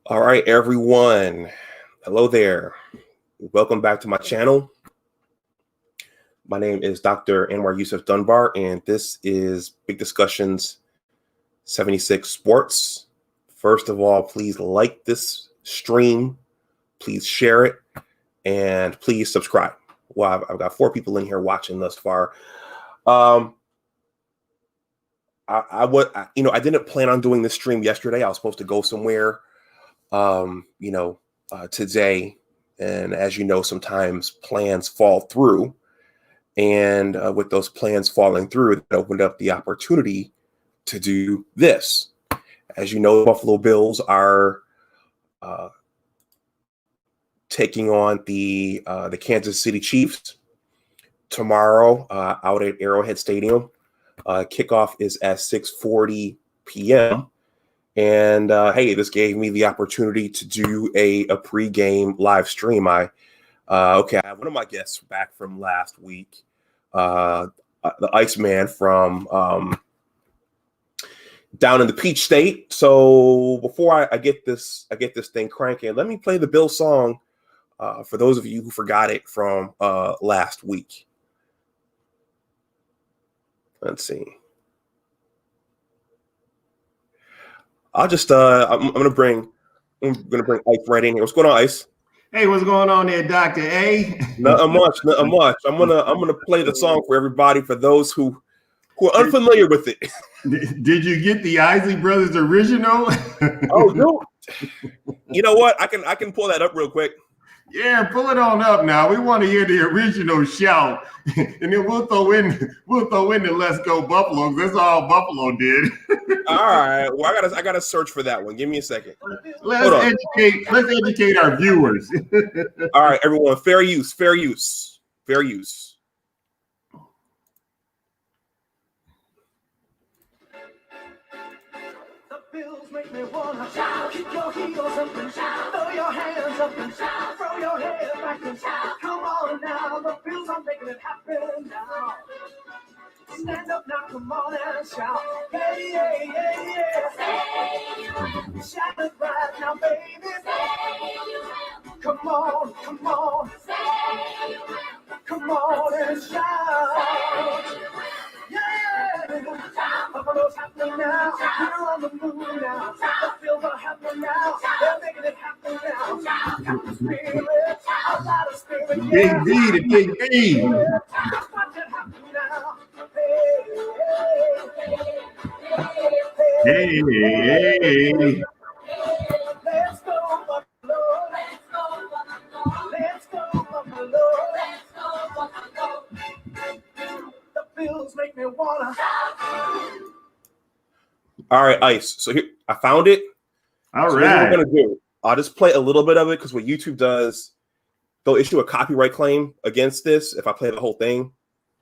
All right, everyone. Hello there. Welcome back to my channel. My name is Dr. Anwar Yusuf Dunbar, and this is Big Discussions 76 Sports. First of all, please like this stream. Please share it, and please subscribe. Well, I've got 4 people in here watching thus far. I didn't plan on doing this stream yesterday. I was supposed to go somewhere, today. And as you know, sometimes plans fall through. And with those plans falling through, it opened up the opportunity to do this. As you know, Buffalo Bills are taking on the Kansas City Chiefs tomorrow out at Arrowhead Stadium. Kickoff is at 6:40 p.m. And hey, this gave me the opportunity to do a pregame live stream. I have one of my guests back from last week, the Iceman from down in the Peach State. So before I get this thing cranking, let me play the Bill song for those of you who forgot it from last week. Let's see. I'll just I'm gonna bring Ice right in here. What's going on, Ice? Hey, what's going on there, Dr. A? Not much. I'm gonna play the song for everybody, for those who are unfamiliar with it. Did you get the Isley Brothers original? Oh, no. You know what? I can pull that up real quick. Yeah, pull it on up now. We want to hear the original shout, and then we'll throw in the "Let's Go Buffalo." That's all Buffalo did. All right. Well, I gotta search for that one. Give me a second. Let's educate our viewers. All right, everyone. Fair use. Bills make me wanna shout. Keep your heels up and shout. Throw your hands up and shout. Throw your head back and shout. Come on now, the Bills are making it happen now. Stand up now, come on and shout. Hey, yeah, yeah, yeah. Shout it right now, baby. Come on. Come on and shout. Yeah, Buffalo's happening now. We're on the move now. The Bills are happening now. They're making it happen now. Got the spirit, a lot of spirit. Yeah. Big D. Watch it happen now. Hey. Let's go Buffalo. Let's go Buffalo. The Bills make me wanna. All right, Ice. So here, I found it. All so right. What we're gonna do? I'll just play a little bit of it, because what YouTube does, they'll issue a copyright claim against this if I play the whole thing.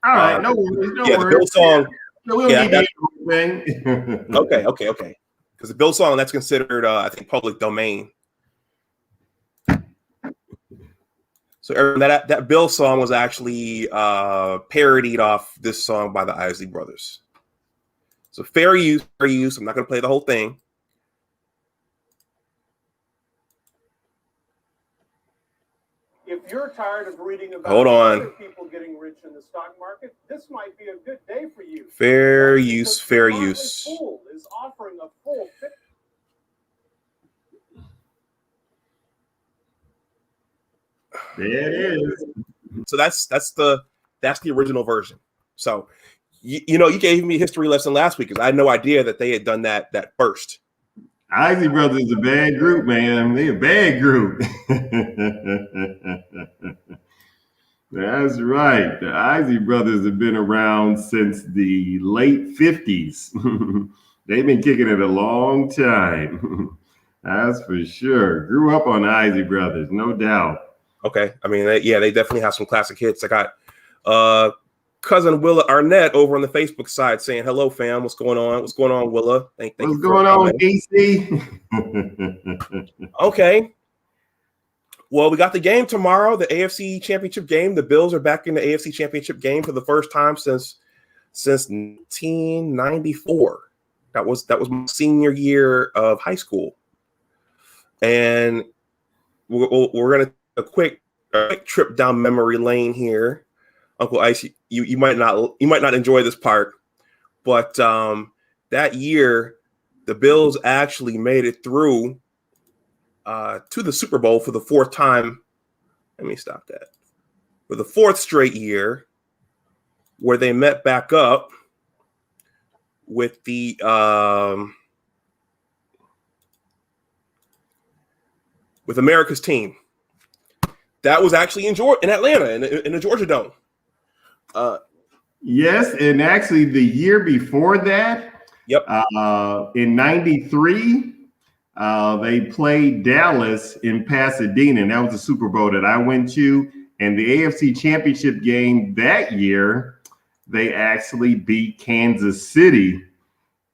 All right. No worries. The Bill song. No, we don't need anything. Okay. Because the Bill song, that's considered, I think, public domain. So that Bill song was actually parodied off this song by the Isley Brothers. So fair use. I'm not going to play the whole thing. If you're tired of reading about other people getting rich in the stock market, this might be a good day for you. Fair use. Fool is offering a full fit. There it is. So that's the original version. So you gave me a history lesson last week, because I had no idea that they had done that first. Isley Brothers is a bad group, man. They're a bad group. That's right. The Isley Brothers have been around since the late 50s. They've been kicking it a long time. That's for sure. Grew up on Isley Brothers, no doubt. Okay. I mean, they definitely have some classic hits. I got cousin Willa Arnett over on the Facebook side saying, "Hello, fam. What's going on? What's going on, Willa? Thank What's going on, DC?" Okay. Well, we got the game tomorrow, the AFC Championship game. The Bills are back in the AFC Championship game for the first time since 1994. That was my senior year of high school. and we're going to a quick trip down memory lane here. Uncle Ice, you might not enjoy this part, but that year the Bills actually made it through to the Super Bowl for the fourth time. Let me stop that. For the fourth straight year, where they met back up with the with America's team. That was actually in Atlanta, in the Georgia Dome. Yes, and actually the year before that, yep, in '93, they played Dallas in Pasadena, and that was the Super Bowl that I went to. And the AFC Championship game that year, they actually beat Kansas City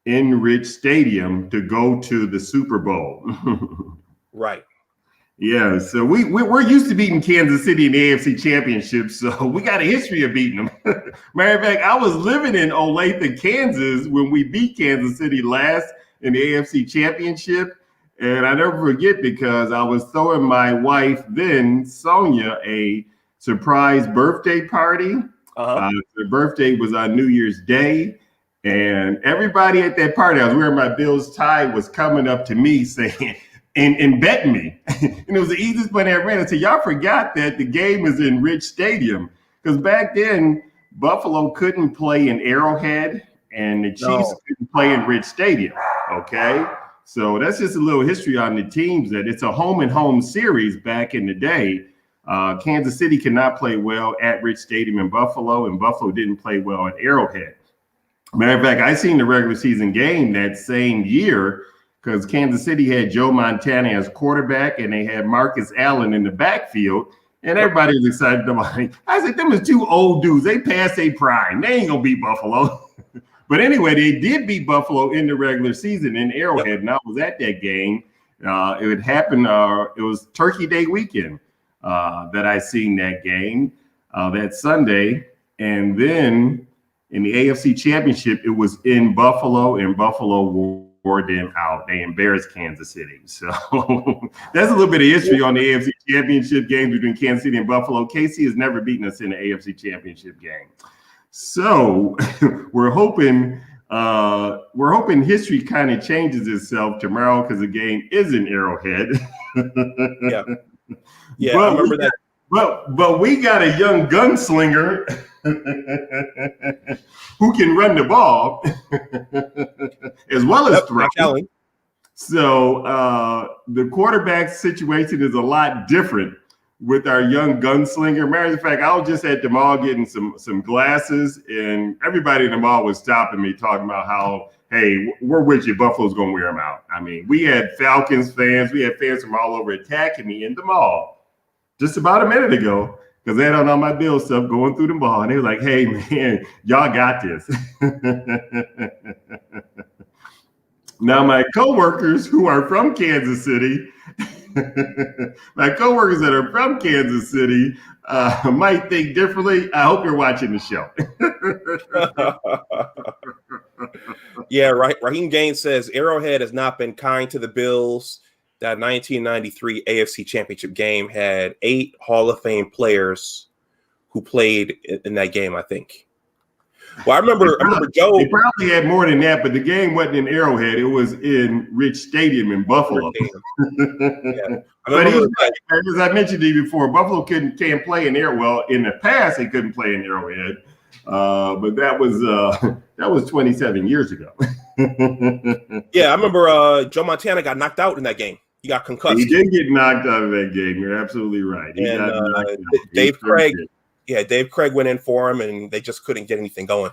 in Rich Stadium to go to the Super Bowl. Right. Yeah, so we're used to beating Kansas City in the AFC Championship, so we got a history of beating them. Matter of fact, I was living in Olathe, Kansas when we beat Kansas City last in the AFC Championship, and I never forget because I was throwing my wife then, Sonia, a surprise birthday party. The birthday was on New Year's Day, and everybody at that party, I was wearing my Bills tie, was coming up to me saying, and betting me. And it was the easiest money I ran. I said, y'all forgot that the game is in Rich Stadium. Because back then, Buffalo couldn't play in Arrowhead, and the Chiefs couldn't play in Rich Stadium. Okay? So that's just a little history on the teams, that it's a home and home series back in the day. Kansas City cannot play well at Rich Stadium in Buffalo, and Buffalo didn't play well at Arrowhead. Matter of fact, I seen the regular season game that same year, because Kansas City had Joe Montana as quarterback, and they had Marcus Allen in the backfield, and everybody was excited about it. I said, them is two old dudes. They past their prime. They ain't going to beat Buffalo. But anyway, they did beat Buffalo in the regular season in Arrowhead, and I was at that game. It would happen. It was Turkey Day weekend that I seen that game that Sunday. And then in the AFC Championship, it was in Buffalo, and Buffalo wore them out. They embarrassed Kansas City. So that's a little bit of history on the AFC Championship games between Kansas City and Buffalo. KC has never beaten us in the AFC Championship game. So we're hoping history kind of changes itself tomorrow, because the game is in Arrowhead. Yeah, I remember that. But we got a young gunslinger who can run the ball as well as throw. So the quarterback situation is a lot different with our young gunslinger. Matter of fact, I was just at the mall getting some glasses, and everybody in the mall was stopping me, talking about how, hey, we're with you. Buffalo's going to wear them out. I mean, we had Falcons fans. We had fans from all over attacking me in the mall just about a minute ago, because they had on all my Bill stuff going through the mall. And they were like, hey, man, y'all got this. Now, my coworkers who are from Kansas City, my coworkers that are from Kansas City might think differently. I hope you're watching the show. Yeah, right. Raheem Gaines says Arrowhead has not been kind to the Bills. That 1993 AFC Championship game had 8 Hall of Fame players who played in that game, I think. Well, I remember Joe. They probably had more than that, but the game wasn't in Arrowhead. It was in Rich Stadium in Buffalo. Yeah. But he's right. As I mentioned to you before, Buffalo can't play in Arrowhead. Well, in the past, they couldn't play in Arrowhead. But that was 27 years ago. Yeah, I remember Joe Montana got knocked out in that game. He got concussed. He did get knocked out of that game. You're absolutely right. Dave Craig went in for him, and they just couldn't get anything going.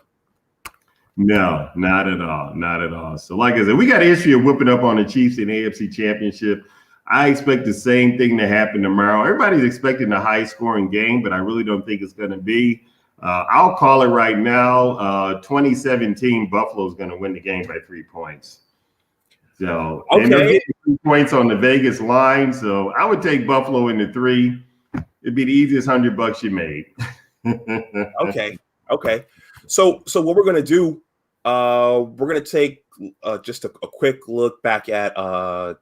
No, not at all. Not at all. So like I said, we got a history of whipping up on the Chiefs in the AFC Championship. I expect the same thing to happen tomorrow. Everybody's expecting a high-scoring game, but I really don't think it's going to be. I'll call it right now. 2017, Buffalo's going to win the game by 3 points. So, okay. And they're getting 3 points on the Vegas line. So I would take Buffalo in the 3. It'd be the easiest $100 you made. Okay. So what we're going to do, we're going to take just a quick look back at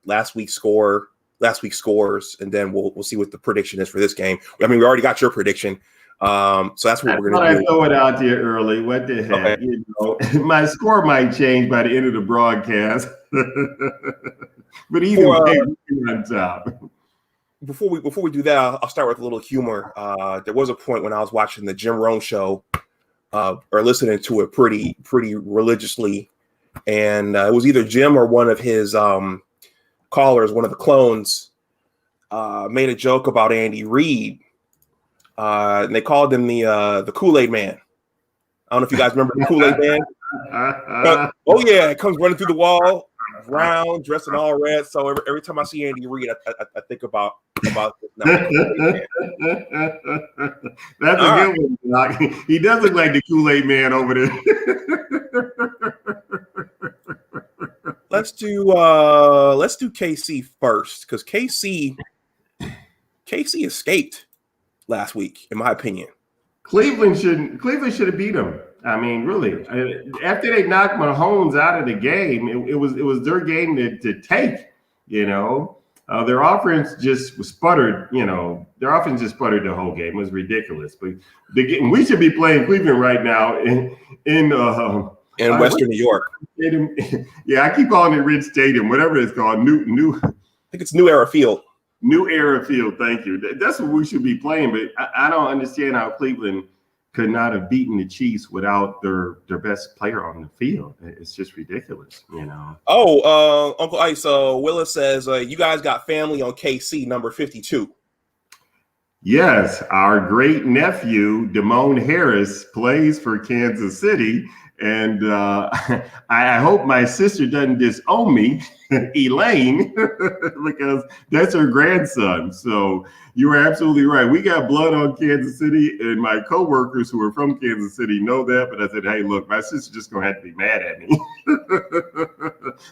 last week's score last week's scores, and then we'll see what the prediction is for this game. I mean, we already got your prediction, so that's what we're going to do. I throw it out there early. What the heck? Okay. You know, my score might change by the end of the broadcast, but either way, we're on top. Before we do that, I'll start with a little humor. There was a point when I was watching the Jim Rohn show, or listening to it pretty religiously, and it was either Jim or one of his callers, one of the clones, made a joke about Andy Reid, and they called him the Kool-Aid Man. I don't know if you guys remember the Kool-Aid Man. Oh yeah, it comes running through the wall, brown, dressed in all red. So every time I see Andy Reid, I think about this. That's a good one, Doc. He does look like the Kool-Aid Man over there. Let's do KC first, because KC escaped last week, in my opinion. Cleveland should have beat them. I mean, really, after they knocked Mahomes out of the game, it was their game to take. You know, their offense just sputtered. You know, their offense just sputtered the whole game. It was ridiculous. But we should be playing Cleveland right now in Western New York. Yeah, I keep calling it Ridge Stadium, whatever it's called. New. I think it's New Era Field. New Era Field. Thank you. That's what we should be playing. But I don't understand how Cleveland could not have beaten the Chiefs without their best player on the field. It's just ridiculous, you know. Oh, Uncle Ice, Willis says, you guys got family on KC number 52. Yes, our great nephew, Jamon Harris, plays for Kansas City. And I hope my sister doesn't disown me, Elaine, because that's her grandson. So you are absolutely right. We got blood on Kansas City, and my coworkers who are from Kansas City know that. But I said, hey, look, my sister's just going to have to be mad at me.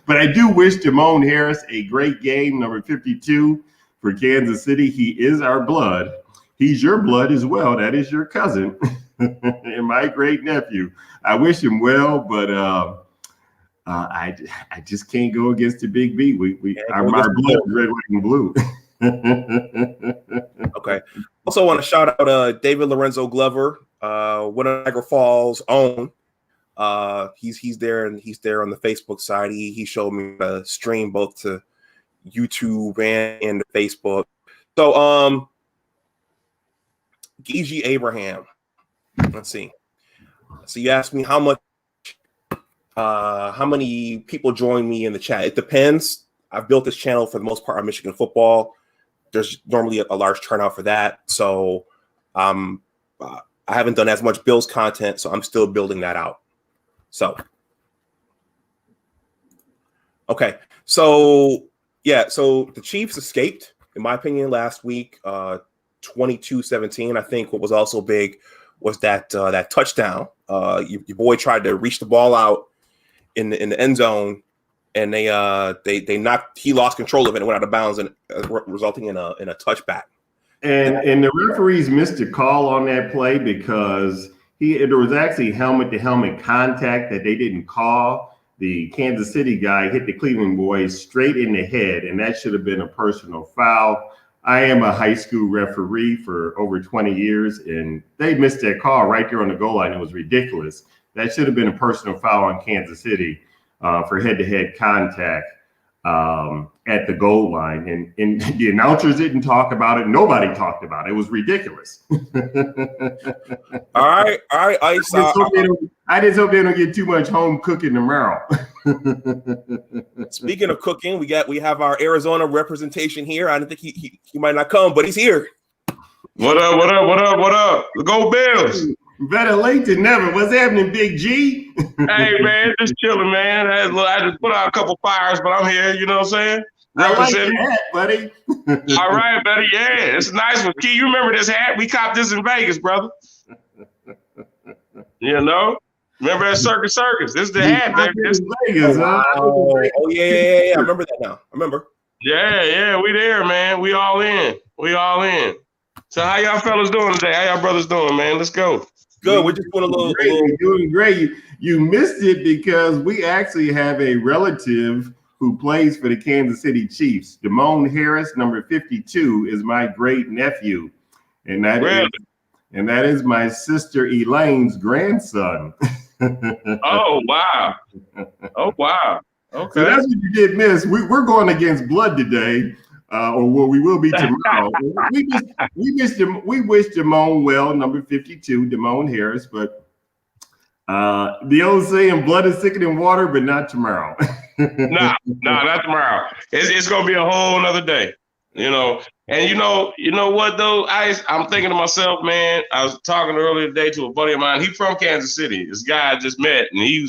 But I do wish Jamon Harris a great game, number 52 for Kansas City. He is our blood. He's your blood as well. That is your cousin. And my great nephew. I wish him well, but I just can't go against the Big B. Our blood is red, white, and blue. Okay. Also want to shout out David Lorenzo Glover, one of Niagara Falls' own. He's there, and he's there on the Facebook side. He showed me a stream both to YouTube and to Facebook. So Gigi Abraham. Let's see. So you asked me how many people join me in the chat. It depends. I've built this channel for the most part on Michigan football. There's normally a large turnout for that. So I haven't done as much Bills content, so I'm still building that out. So okay. So yeah, so the Chiefs escaped, in my opinion, last week, 22-17. I think what was also big was that touchdown. Your boy tried to reach the ball out in the end zone, and they knocked. He lost control of it and went out of bounds, and resulting in a touchback. And the referees missed a call on that play because there was actually helmet-to-helmet contact that they didn't call. The Kansas City guy hit the Cleveland boy straight in the head, and that should have been a personal foul. I am a high school referee for over 20 years, and they missed that call right there on the goal line. It was ridiculous. That should have been a personal foul on Kansas City for head-to-head contact at the goal line. And the announcers didn't talk about it. Nobody talked about it. It was ridiculous. All right, Ice. I just hope they don't get too much home cooking tomorrow. Speaking of cooking, we have our Arizona representation here. I didn't think he might not come, but he's here. What up? Go Bills. Better late than never. What's happening, Big G? Hey, man, just chilling, man. I just put out a couple fires, but I'm here. You know what I'm saying? I like your hat, buddy. All right, buddy. Yeah, it's a nice one. Key, you remember this hat? We copped this in Vegas, brother. You know? Remember that Circus? This is the hat, baby. Vegas, huh? Oh, yeah. I remember that now. I remember. Yeah, we there, man. We all in. So how y'all fellas doing today? How y'all brothers doing, man? Let's go. Good. We're just doing a little. We're doing great. You missed it because we actually have a relative who plays for the Kansas City Chiefs. Jamon Harris, number 52, is my great nephew, and that is my sister Elaine's grandson. Oh wow! Oh wow! Okay, so that's what you did miss. We're going against blood today, or what we will be tomorrow. we wish Jamon well, number 52, Jamon Harris, but the old saying, blood is thicker than water, but not tomorrow. nah, not tomorrow. It's gonna be a whole nother day, you know. And you know what though? I'm thinking to myself, man. I was talking earlier today to a buddy of mine. He's from Kansas City. This guy I just met, and he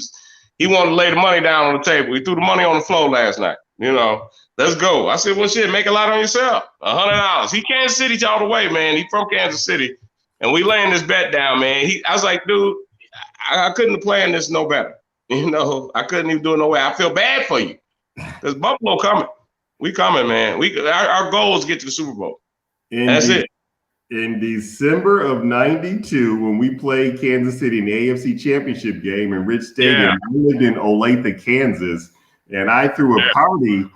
wanted to lay the money down on the table. He threw the money on the floor last night. You know, let's go. I said, well, shit, make a lot on yourself. $100. He Kansas City all the way, man. He from Kansas City, and we laying this bet down, man. I was like, dude, I couldn't have planned this no better. You know, I couldn't even do it no way. I feel bad for you because Buffalo coming. We coming, man. Our goal is to get to the Super Bowl. That's it. In December of '92, when we played Kansas City in the AFC Championship Game in Rich Stadium, I lived in Olathe, Kansas, and I threw a party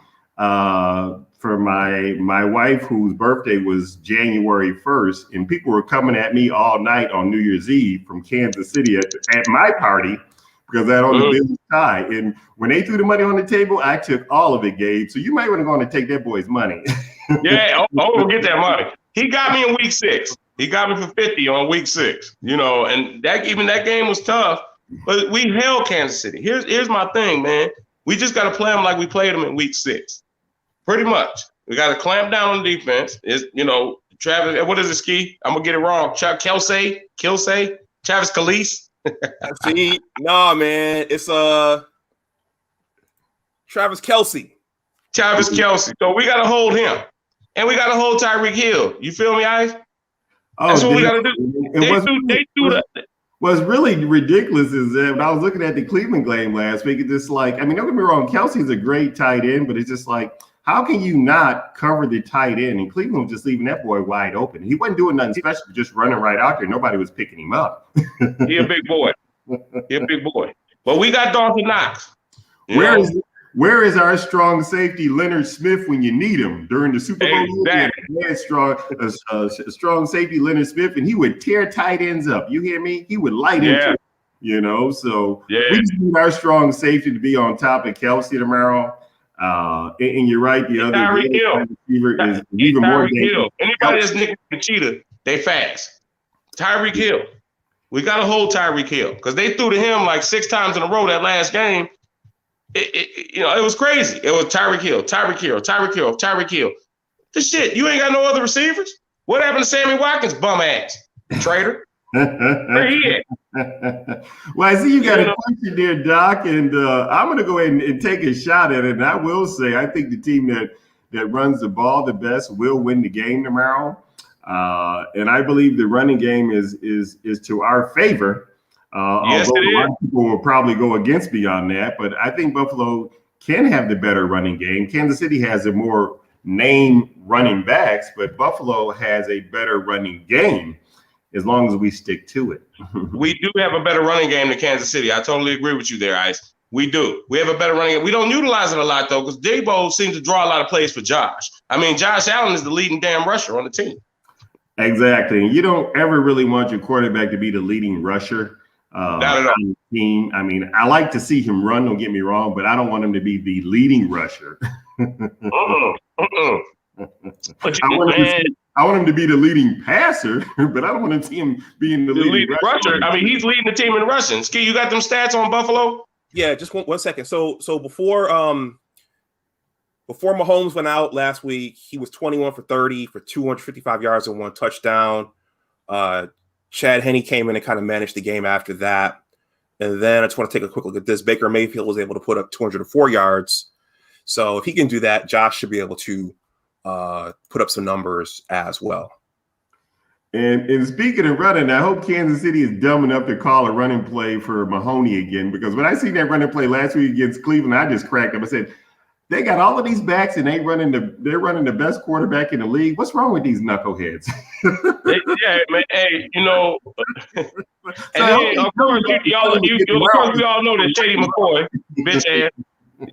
for my wife, whose birthday was January 1st, and people were coming at me all night on New Year's Eve from Kansas City at my party because I had on the business tie. And when they threw the money on the table, I took all of it, Gabe. So you might want to go on and take that boy's money. Yeah, we'll get that money. He got me in week 6. He got me for 50 on week 6. You know, and that game was tough, but we held Kansas City. Here's my thing, man. We just got to play them like we played them in week 6. Pretty much. We got to clamp down on defense. Travis, what is it, Ski? I'm going to get it wrong. Travis Kelce? See, no, man. It's Travis Kelce. Travis Kelce. So we got to hold him. And we got to hold Tyreek Hill. You feel me, Ice? That's what we got to do. What's really ridiculous is that when I was looking at the Cleveland game last week, it's just like, I mean, don't get me wrong, Kelsey's a great tight end, but it's just like, how can you not cover the tight end? And Cleveland was just leaving that boy wide open. He wasn't doing nothing special, just running right out there. Nobody was picking him up. He a big boy. But we got Dawson Knox. Where is our strong safety Leonard Smith when you need him during the Super Bowl? Exactly. A strong safety Leonard Smith, and he would tear tight ends up. You hear me? He would light into it, you know. So we just need our strong safety to be on top of Kelce tomorrow. And you're right, the other receiver is even more dangerous. Anybody that's nicknamed the cheetah, they fast. Tyreek Hill. We got to hold Tyreek Hill because they threw to him like 6 times in a row that last game. It was crazy. It was Tyreek Hill. This shit, you ain't got no other receivers? What happened to Sammy Watkins, bum ass? Traitor. Where he at? Well, I see you got a question there, Doc, and I'm going to go ahead and take a shot at it. And I will say, I think the team that runs the ball the best will win the game tomorrow. And I believe the running game is to our favor. Yes, although a lot of people will probably go against me on that, but I think Buffalo can have the better running game. Kansas City has a more name running backs, but Buffalo has a better running game as long as we stick to it. We do have a better running game than Kansas City. I totally agree with you there, Ice. We do. We have a better running game. We don't utilize it a lot, though, because Dabo seems to draw a lot of plays for Josh. I mean, Josh Allen is the leading damn rusher on the team. Exactly. And you don't ever really want your quarterback to be the leading rusher. Not at all. On the team. I mean, I like to see him run, don't get me wrong, but I don't want him to be the leading rusher. I want him to be the leading passer, but I don't want to see him being the leading rusher. I mean, he's leading the team in rushing. Ski, you got them stats on Buffalo? Yeah, just one second. So before Mahomes went out last week, he was 21 for 30 for 255 yards and 1 touchdown. Chad Henne came in and kind of managed the game after that. And then I just want to take a quick look at this. Baker Mayfield was able to put up 204 yards. So if he can do that, Josh should be able to put up some numbers as well. And speaking of running, I hope Kansas City is dumb enough to call a running play for Mahoney again, because when I seen that running play last week against Cleveland, I just cracked up. I said, they got all of these backs and they're running the best quarterback in the league. What's wrong with these knuckleheads? Yeah, man. Hey, you know, and then, of course, we all know that Shady McCoy, bitch ass.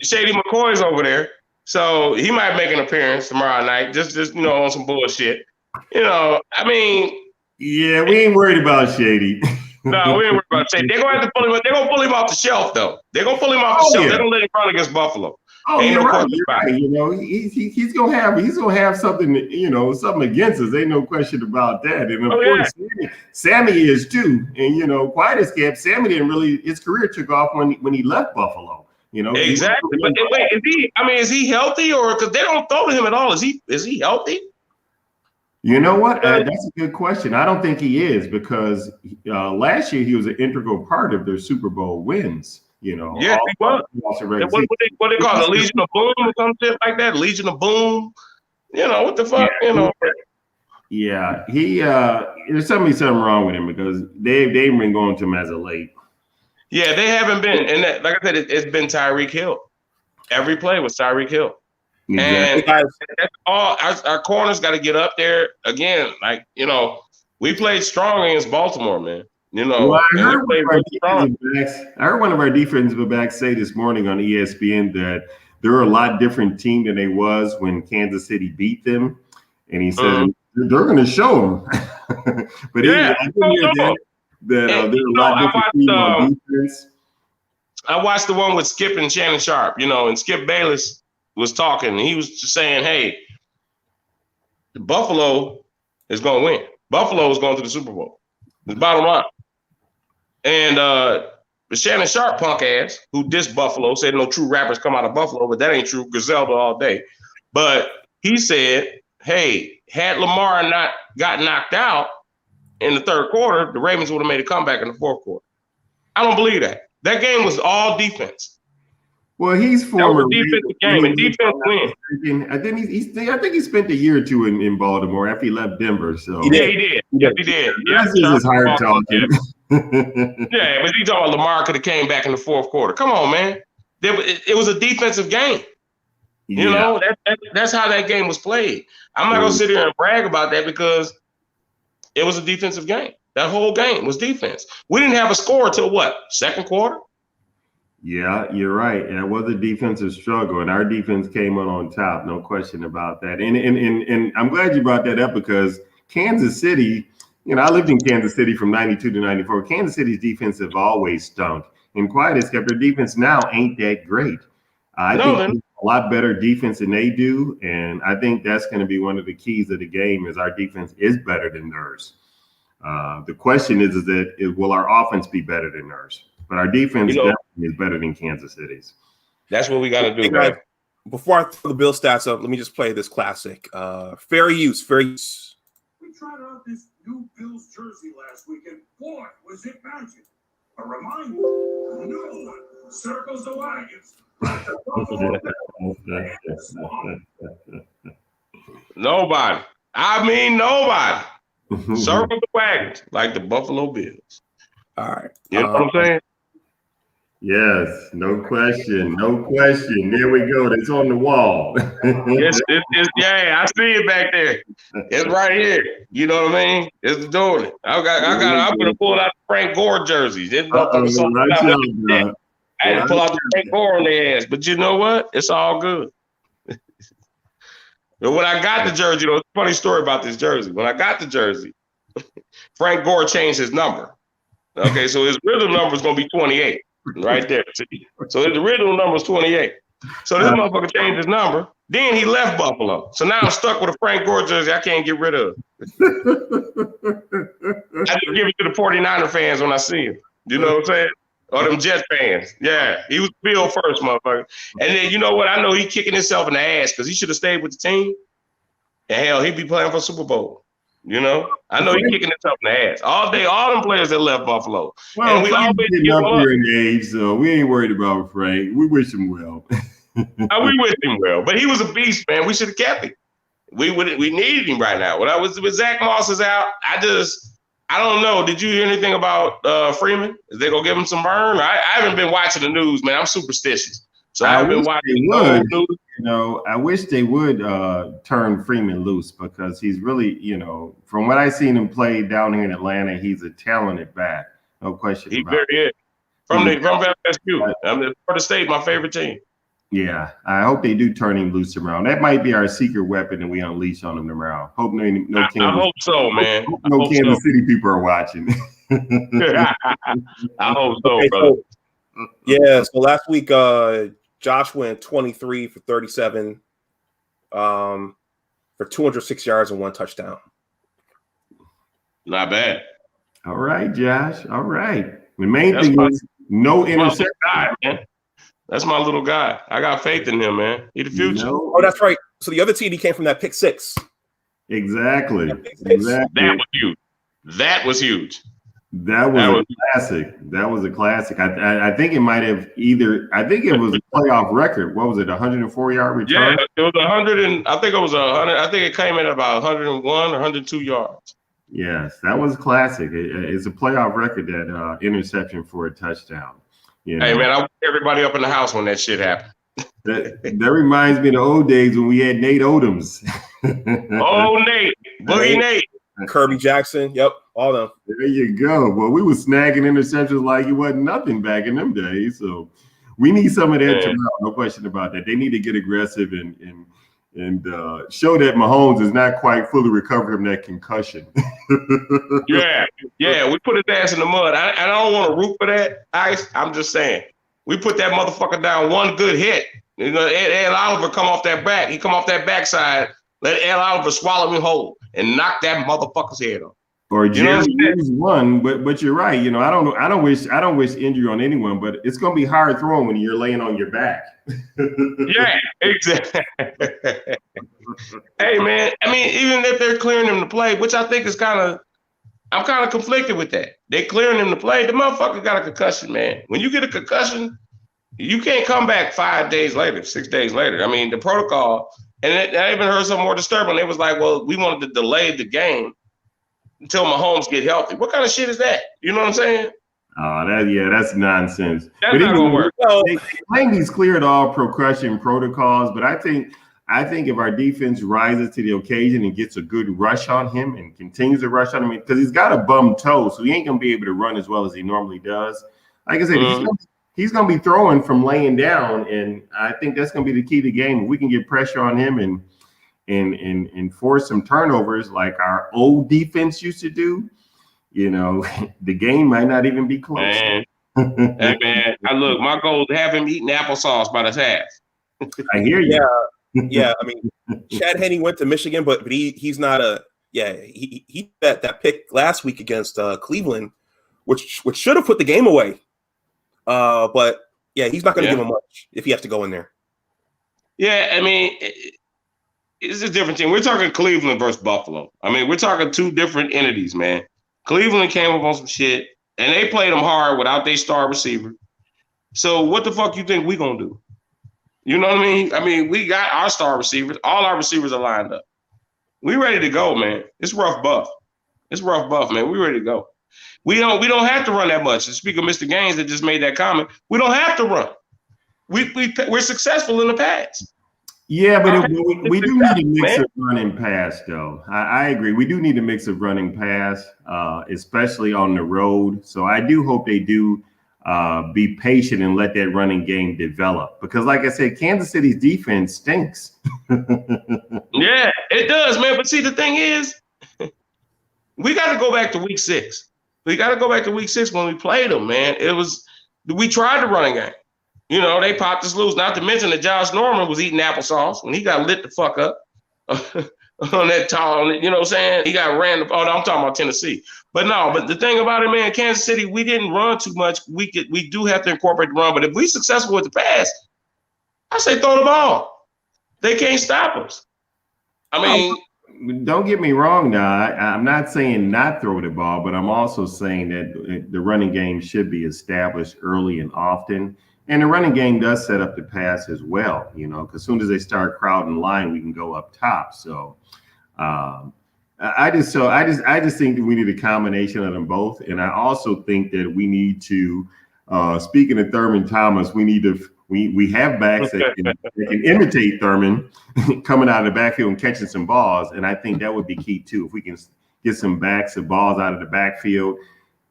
Shady McCoy's over there, so he might make an appearance tomorrow night. Just on some bullshit. I mean. Yeah, we ain't worried about Shady. No, we ain't worried about Shady. They're gonna have to pull him. They're gonna pull him off the shelf, though. They're gonna pull him off the shelf. Yeah. They're gonna let him run against Buffalo. Oh, ain't you're no right. question You're about right. it. He's gonna have something, something against us. Ain't no question about that. And of course, Sammy is too. And quiet as kept, Sammy didn't really. His career took off when he left Buffalo. Exactly. But wait, is he healthy, or because they don't throw to him at all? Is he healthy? You know what? That's a good question. I don't think he is, because last year he was an integral part of their Super Bowl wins. Yeah, he was. What they call it, the Legion of Boom or some shit like that? Legion of Boom. What the fuck? Yeah, he there's something wrong with him, because they've been going to him as a late. Yeah, they haven't been, and like I said, it's been Tyreek Hill. Every play was Tyreek Hill. Exactly. And that's all. Our corners got to get up there again. We played strong against Baltimore, man. Well, I heard one of our defensive backs say this morning on ESPN that they're a lot different team than they was when Kansas City beat them, and he said they're going to show them. But I didn't hear that they're a lot different team on defense. I watched the one with Skip and Shannon Sharp, and Skip Bayless was talking, and he was just saying, hey, Buffalo is going to win. Buffalo is going to the Super Bowl. The bottom line. And the Shannon Sharp punk ass, who dissed Buffalo, said no true rappers come out of Buffalo, but that ain't true. Griselda all day. But he said, hey, had Lamar not got knocked out in the third quarter, the Ravens would have made a comeback in the fourth quarter. I don't believe that. That game was all defense. Well, he's former defensive game, and defense wins. I think he spent a year or two in Baltimore after he left Denver. So he did. Yes, he did. That's just his hard talking. Yeah, but he talking about Lamar could have came back in the fourth quarter. Come on, man. It was a defensive game. That's how that game was played. I'm not gonna sit here and brag about that, because it was a defensive game. That whole game was defense. We didn't have a score till what? Second quarter? Yeah, you're right. And it was a defensive struggle, and our defense came on top, no question about that. And I'm glad you brought that up, because Kansas City, I lived in Kansas City from 92 to 94. Kansas City's defense have always stunk. And quiet as kept, their defense now ain't that great. I think a lot better defense than they do, and I think that's going to be one of the keys of the game, is our defense is better than theirs. The question is will our offense be better than theirs? But our defense definitely is better than Kansas City's. That's what we got to do, guys. Before I throw the Bill stats up, let me just play this classic. Fair use. We tried out this new Bills jersey last week, and boy, was it magic. A reminder, no one circles the wagons. Nobody. I mean, nobody. Circle the wagons like the Buffalo Bills. All right. You know what I'm saying? Yes, no question. There we go. It's on the wall. it's I see it back there. It's right here. You know what I mean? It's doing it. I'm gonna pull out the Frank Gore jerseys. I had to pull out the Frank Gore on their ass. But you know what? It's all good. But when I got the jersey, it's a funny story about this jersey. When I got the jersey, Frank Gore changed his number. Okay, so his real number is gonna be 28. Right there. So his original number was 28. So this motherfucker changed his number. Then he left Buffalo. So now I'm stuck with a Frank Gore jersey I can't get rid of. I just give it to the 49er fans when I see him. You know what I'm saying? Or them Jet fans. Yeah, he was Bill first, motherfucker. And then you know what? I know he kicking himself in the ass, because he should have stayed with the team. And hell, he'd be playing for Super Bowl. I know he's kicking himself in the ass all day. All them players that left Buffalo. Well, and we always getting up here in age, so we ain't worried about Frank. We wish him well. We wish him well, but he was a beast, man. We should have kept him. We needed him right now. When I was with Zach Moss is out, I don't know. Did you hear anything about Freeman? Is they gonna give him some burn? I haven't been watching the news, man. I'm superstitious, so I haven't been watching the news. I wish they would turn Freeman loose, because he's really, from what I've seen him play down here in Atlanta, he's a talented back. No question. He very is. From FSU. Florida State, my favorite team. Yeah, I hope they do turn him loose tomorrow. That might be our secret weapon that we unleash on him tomorrow. Hope I hope so, man. Hope no Kansas City people are watching. I hope so, Okay, brother. so last week, Josh went 23 for 37 for 206 yards and 1 touchdown. Not bad. All right, Josh. All right. The main thing is no interception. That's my little guy. I got faith in him, man. He's the future. No. Oh, that's right. So the other TD came from that pick 6. Exactly. That was huge. That was huge. That was a classic. That was a classic. I think it might have I think it was a playoff record. What was it? 104-yard return? Yeah, it was 100 and I think it was 100. I think it came in about 101 or 102 yards. Yes, that was classic. It's a playoff record, that interception for a touchdown. You know? Hey, man, I woke everybody up in the house when that shit happened. That reminds me of the old days when we had Nate Odoms. Oh, Nate. Boogie Nate. Kirby Jackson. Yep, all them. There you go. Well, we were snagging interceptions like it wasn't nothing back in them days. So we need some of that tomorrow. No question about that. They need to get aggressive and show that Mahomes is not quite fully recovered from that concussion. Yeah, we put his ass in the mud. I don't want to root for that, Ice. I'm just saying. We put that motherfucker down one good hit. You know, Ed Oliver come off that back. He come off that backside. Let Ed Oliver swallow me whole and knock that motherfucker's head off. Or Jerry Hughes won, but you're right. You know, I don't wish injury on anyone, but it's gonna be hard throwing when you're laying on your back. Yeah, exactly. Hey man, I mean, even if they're clearing him to play, which I think is I'm kind of conflicted with that. They clearing him to play. The motherfucker got a concussion, man. When you get a concussion, you can't come back 5 days later, 6 days later. I mean, the protocol, and I even heard something more disturbing. It was like, well, we wanted to delay the game until Mahomes get healthy. What kind of shit is that? You know what I'm saying? Oh, that's nonsense. That's not gonna work. They claim he's cleared all concussion protocols, but I think if our defense rises to the occasion and gets a good rush on him and continues to rush on him, because he's got a bum toe, so he ain't gonna be able to run as well as he normally does. Like I said, he's gonna be throwing from laying down, and I think that's gonna be the key to the game. If we can get pressure on him and force some turnovers like our old defense used to do, you know, the game might not even be close. Man. Hey man, look, my goal is to have him eating applesauce by the half. I hear you. Yeah. I mean, Chad Henne went to Michigan, but he's not he that pick last week against Cleveland, which should have put the game away. But yeah, he's not going to give him much if he has to go in there. Yeah, I mean, it's a different team. We're talking Cleveland versus Buffalo. I mean, we're talking two different entities, man. Cleveland came up on some shit, and they played them hard without their star receiver. So what the fuck you think we gonna do? You know what I mean? I mean, we got our star receivers. All our receivers are lined up. We ready to go, man. It's rough buff. Man. We ready to go. We don't have to run that much. And speak of Mr. Gaines that just made that comment, we don't have to run. We're successful in the past. Yeah, but we do need a mix of run and pass, though. I agree. We do need a mix of run and pass, especially on the road. So I do hope they do be patient and let that running game develop. Because like I said, Kansas City's defense stinks. Yeah, it does, man. But see, the thing is, we got to go back to week 6. We got to go back to week 6 when we played them, man. We tried the running game. You know, they popped us loose. Not to mention that Josh Norman was eating applesauce when he got lit the fuck up on that tall. You know what I'm saying? He got ran. I'm talking about Tennessee. But the thing about it, man, Kansas City, we didn't run too much. We do have to incorporate the run. But if we're successful with the pass, I say throw the ball. They can't stop us. I mean, don't get me wrong now. I'm not saying not throw the ball, but I'm also saying that the running game should be established early and often. And the running game does set up the pass as well, you know, because as soon as they start crowding line, we can go up top. So I just think that we need a combination of them both. And I also think that we need to, speaking of Thurman Thomas, we have backs that can imitate Thurman coming out of the backfield and catching some balls. And I think that would be key too. If we can get some backs of balls out of the backfield,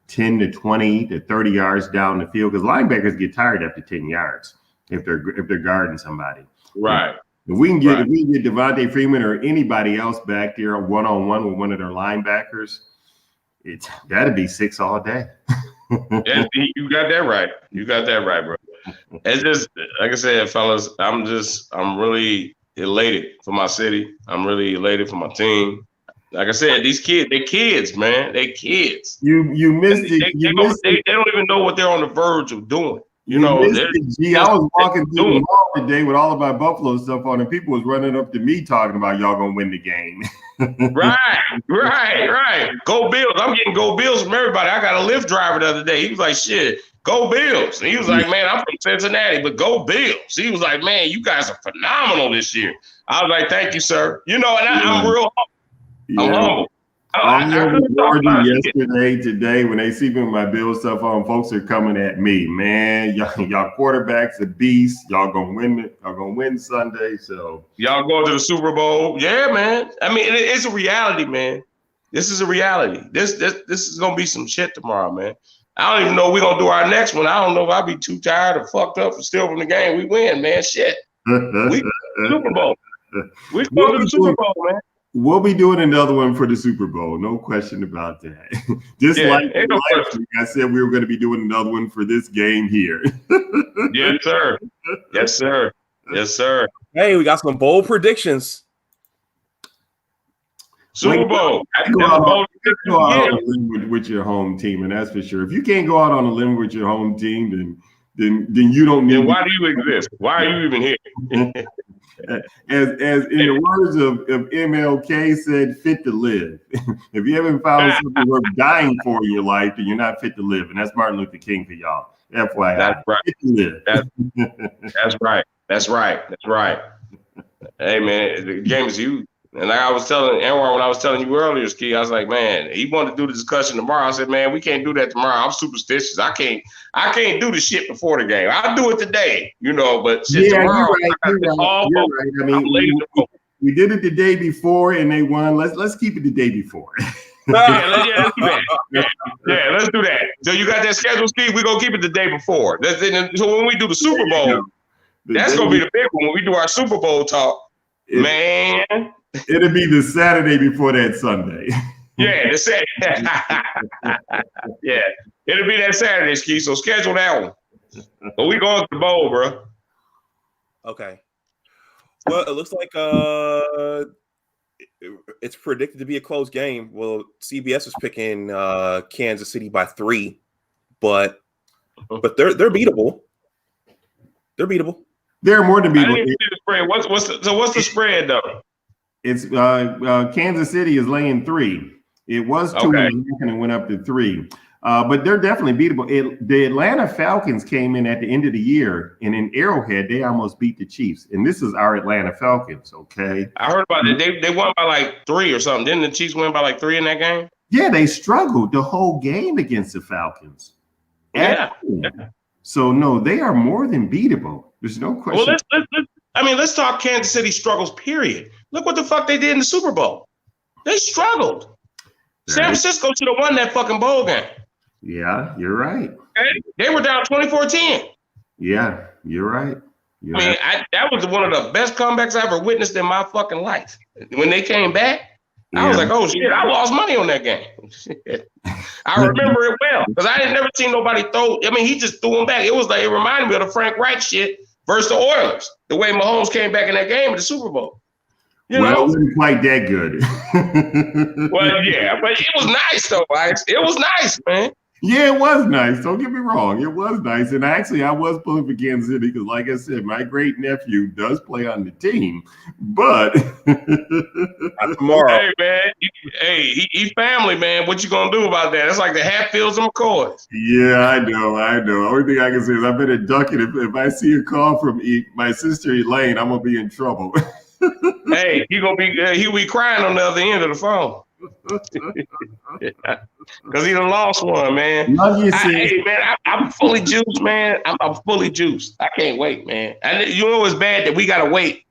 10 to 20 to 30 yards down the field, because linebackers get tired after 10 yards. if they're guarding somebody. Right. If we can get Devontae Freeman or anybody else back there one-on-one with one of their linebackers, that'd be 6 all day. And you got that right. You got that right, bro. It's just like I said, fellas. I'm really elated for my city. I'm really elated for my team. Like I said, these kids, they're kids, man. They kids. You missed it. They don't even know what they're on the verge of doing. I was walking through the mall today with all of my Buffalo stuff on, and people was running up to me talking about y'all gonna win the game. Right. Go Bills. I'm getting Go Bills from everybody. I got a Lyft driver the other day. He was like, shit, Go Bills. And he was like, man, I'm from Cincinnati, but Go Bills. He was like, man, you guys are phenomenal this year. I was like, thank you, sir. And I'm real humble. I'm humble. I yesterday, today, when they see me with my Bill stuff on, folks are coming at me, man. Y'all quarterbacks a beast. Y'all gonna win. Y'all gonna win Sunday. So y'all going to the Super Bowl? Yeah, man. I mean, it's a reality, man. This is a reality. This is gonna be some shit tomorrow, man. I don't even know we're gonna do our next one. I don't know if I'll be too tired or fucked up for still from the game. We win, man. Shit. We Super Bowl. We go to the Super Bowl, man. We'll be doing another one for the Super Bowl, no question about that. Like I said, we were going to be doing another one for this game here. Yes, sir. Yes, sir. Yes, sir. Hey, we got some bold predictions. Super Bowl. Go out on a limb with your home team, and that's for sure. If you can't go out on a limb with your home team, then you don't need. Then why do you exist? Why are you even here? As in the words of MLK said, fit to live. If you haven't found something worth dying for in your life, then you're not fit to live. And that's Martin Luther King for y'all. FYI. That's right. Fit to live. That's right. That's right. Hey, man, the game is huge. And like I was telling Anwar when I was telling you earlier, Ski, I was like, man, he wanted to do the discussion tomorrow. I said, man, we can't do that tomorrow. I'm superstitious. I can't do the shit before the game. I'll do it today, but shit tomorrow. You're right. I mean, we did it the day before and they won. Let's keep it the day before. Let's do that. Yeah, let's do that. So you got that schedule, Steve? We're gonna keep it the day before. So when we do the Super Bowl, that's gonna be the big one. When we do our Super Bowl talk, man. It'll be the Saturday before that Sunday. Yeah, the Saturday. Yeah, it'll be that Saturday, Ski. So schedule that one. But we going to the bowl, bro. Okay. Well, it looks like it's predicted to be a close game. Well, CBS is picking Kansas City by 3, but they're beatable. They're beatable. They're more than beatable. I didn't see the spread. What's the spread though? It's Kansas City is laying 3. It was 2 and it went up to 3. But they're definitely beatable. The Atlanta Falcons came in at the end of the year, and in Arrowhead, they almost beat the Chiefs. And this is our Atlanta Falcons, okay? I heard about it. They won by like 3 or something. Didn't the Chiefs win by like 3 in that game? Yeah, they struggled the whole game against the Falcons. Yeah. So, no, they are more than beatable. There's no question. Well, let's talk Kansas City struggles, period. Look what the fuck they did in the Super Bowl. They struggled. San Francisco should have won that fucking bowl game. Yeah, you're right. Okay? They were down 24-10. Yeah, you're right. That was one of the best comebacks I ever witnessed in my fucking life. When they came back, I was like, oh shit, I lost money on that game. I remember it well because I had never seen nobody throw. He just threw them back. It reminded me of the Frank Reich shit versus the Oilers. The way Mahomes came back in that game in the Super Bowl. It wasn't quite that good. Well, yeah, but it was nice though, Alex. It was nice, man. Yeah, it was nice. Don't get me wrong. It was nice. And actually, I was pulling for Kansas City because, like I said, my great nephew does play on the team. But tomorrow. Hey, man. He family, man. What you going to do about that? It's like the Hatfields and McCoys. Yeah, I know. Only thing I can say is I better duck it. If I see a call from my sister Elaine, I'm going to be in trouble. Hey, he'll be crying on the other end of the phone. Because he done lost one, man. I'm fully juiced, man. I'm fully juiced. I can't wait, man. And you know it's bad that we gotta wait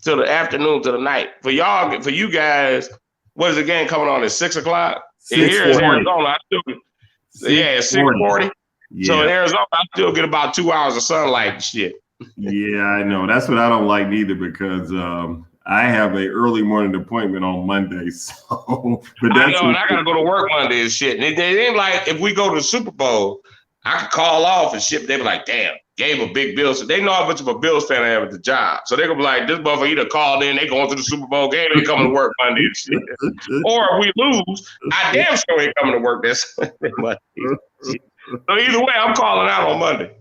till the afternoon to the night. For you guys, what is the game coming on at 6 o'clock? Here in Arizona, it's 6:40. Yeah. So in Arizona, I still get about 2 hours of sunlight and shit. Yeah, I know. That's what I don't like neither because I have an early morning appointment on Monday. So, but I that's know, and I gotta go to work Monday and shit. And it ain't like if we go to the Super Bowl, I could call off and shit. They be like, damn, gave a big bill. So they know how much of a Bills fan I am at the job. So they gonna be like, this motherfucker either called in, they going to the Super Bowl game, they coming to work Monday and shit. Or if we lose, I damn sure ain't coming to work this Monday. So either way, I'm calling out on Monday.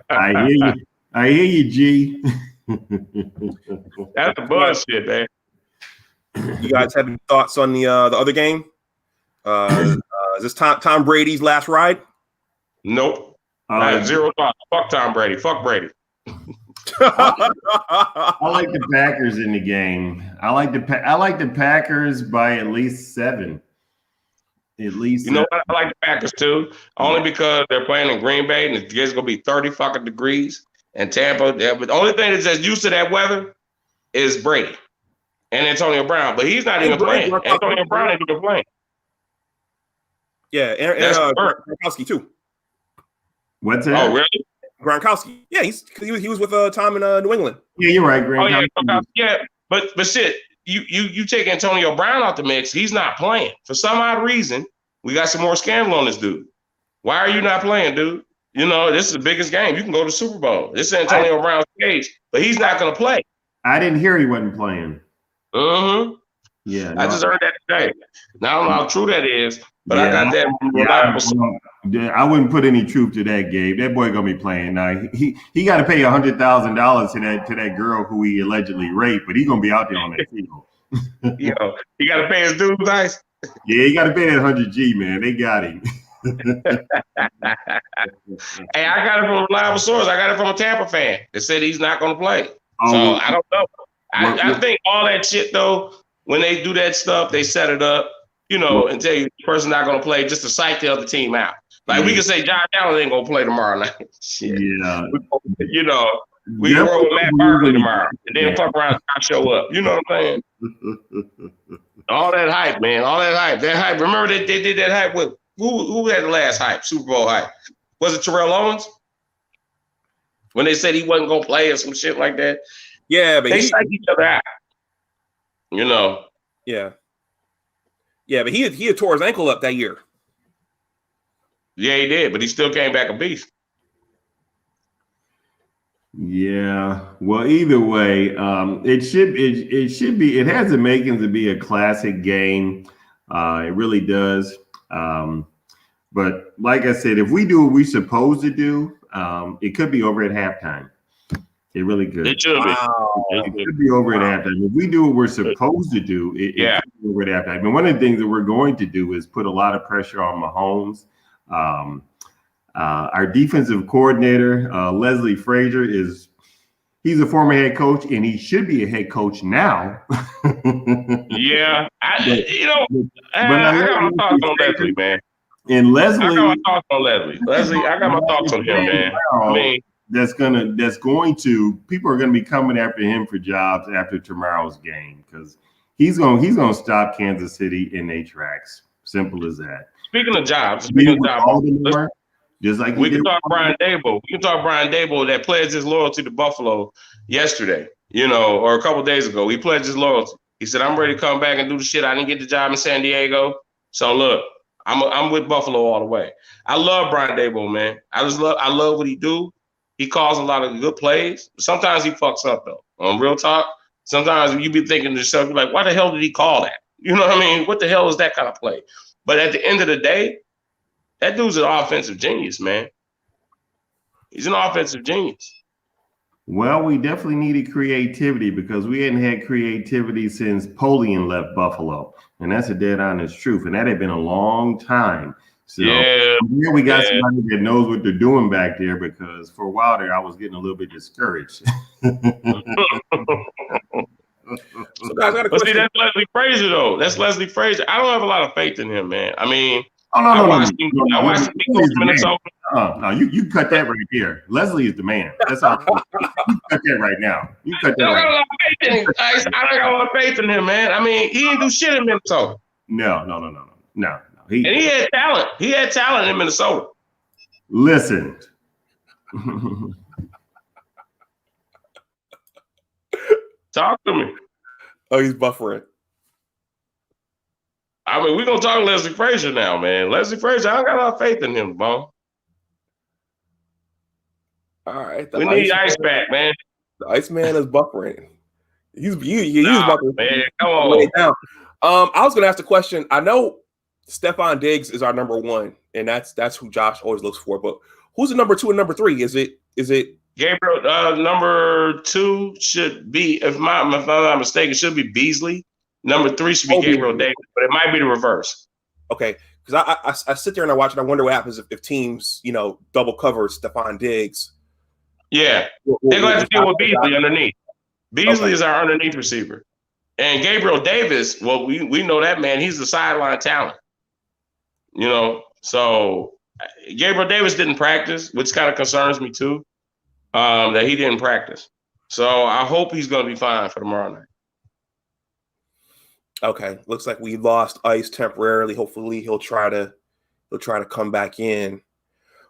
I hear you. I hear you, G. That's the bullshit, man. You guys have any thoughts on the other game? Is this Tom Brady's last ride? Nope. I have zero thoughts. Fuck Tom Brady. Fuck Brady. I like the Packers in the game. I like the Packers by at least 7. At least, you know what? I like the Packers too, only because they're playing in Green Bay and it's gonna be 30 fucking degrees. And Tampa, but the only thing that's just used to that weather is Brady and Antonio Brown, but he's not even playing. Antonio Brown ain't even playing. Yeah, and Gronkowski too. What's that? Oh, really? Gronkowski. Yeah, he was with Tom in New England. Yeah, you're right, yeah, but shit, you take Antonio Brown out the mix, he's not playing. For some odd reason, we got some more scandal on this dude. Why are you not playing, dude? You know, this is the biggest game. You can go to Super Bowl. This is Antonio Brown's case, but he's not going to play. I didn't hear he wasn't playing. Mm-hmm. Yeah. I just heard that today. Now, I don't know how true that is, but I got that reliable. I wouldn't put any truth to that, Gabe. That boy going to be playing. Now, he got to pay $100,000 to that girl who he allegedly raped, but he's going to be out there on that field. You know, he got to pay his dues, guys. Yeah, he got to pay that 100G, man. They got him. Hey, I got it from a reliable source. I got it from a Tampa fan that said he's not going to play. So I don't know. I think all that shit though, when they do that stuff, they set it up, you know, and tell you the person's not going to play just to psych the other team out. Like we can say Josh Allen ain't going to play tomorrow night. Shit. Yeah. You know, we can roll with Matt Barkley tomorrow, and then fuck around and not show up. You know what I'm saying? All that hype, man. All that hype. That hype. Remember they did that hype with. Who had the last hype, Super Bowl hype? Was it Terrell Owens? When they said he wasn't going to play or some shit like that? Yeah, but they psych each other out. You know? Yeah. Yeah, but he had tore his ankle up that year. Yeah, he did, but he still came back a beast. Yeah. Well, either way, it has the makings to be a classic game. It really does. But like I said, if we do what we're supposed to do, it could be over at halftime. It really could. It should be. It could be over at halftime. If we do what we're supposed to do, it could be over at halftime. And one of the things that we're going to do is put a lot of pressure on Mahomes. Our defensive coordinator, Leslie Frazier, he's a former head coach, and he should be a head coach now. Yeah. I got my thoughts on Leslie, man. And Leslie, I got my thoughts on Leslie. I got my thoughts on him, man. I mean, people are gonna be coming after him for jobs after tomorrow's game because he's gonna stop Kansas City in their tracks. Simple as that. Speaking of jobs, just like we can talk Brian Dabo. We can talk Brian Dabo that pledged his loyalty to Buffalo yesterday, or a couple days ago. He pledged his loyalty. He said, "I'm ready to come back and do the shit. I didn't get the job in San Diego, so look, I'm with Buffalo all the way." I love Brian Dabo, man. I love what he do. He calls a lot of good plays. Sometimes he fucks up though. On real talk, sometimes you be thinking to yourself, you're like, why the hell did he call that? You know what I mean? What the hell is that kind of play? But at the end of the day, that dude's an offensive genius, man. He's an offensive genius. Well, we definitely needed creativity because we hadn't had creativity since Polian left Buffalo. And that's a dead honest truth. And that had been a long time. So here we got somebody that knows what they're doing back there because for a while there, I was getting a little bit discouraged. So guys, I got a question. See, that's Leslie Frazier, though. That's Leslie Frazier. I don't have a lot of faith in him, man. I mean, I watched him go to Minnesota. No, you cut that right there. Leslie is the man. That's all. You cut that right now. You cut that right now. I don't got a lot of faith in him, man. I mean, he didn't do shit in Minnesota. No. He had talent. He had talent in Minnesota. Listen. Talk to me. Oh, he's buffering. I mean, we're going to talk Leslie Frazier now, man. Leslie Frazier, I don't got a lot of faith in him, Bone. All right. We need Ice back, man. The Iceman is buffering. He's Nah, about to man, come lay on. it down. I was going to ask the question. I know Stephon Diggs is our number one, and that's who Josh always looks for. But who's the number 2 and number 3? Is it Gabriel? Number 2 should be, if I'm not mistaken, should be Beasley. Number 3 should be Gabriel Davis, but it might be the reverse. Okay, because I sit there and I watch and I wonder what happens if teams, double cover Stephon Diggs. Yeah, they're going to have to deal with Beasley underneath. Beasley is our underneath receiver. And Gabriel Davis, well, we know that, man. He's the sideline talent. So Gabriel Davis didn't practice, which kind of concerns me too, that he didn't practice. So I hope he's going to be fine for tomorrow night. Okay, looks like we lost Ice temporarily. Hopefully he'll try to come back in.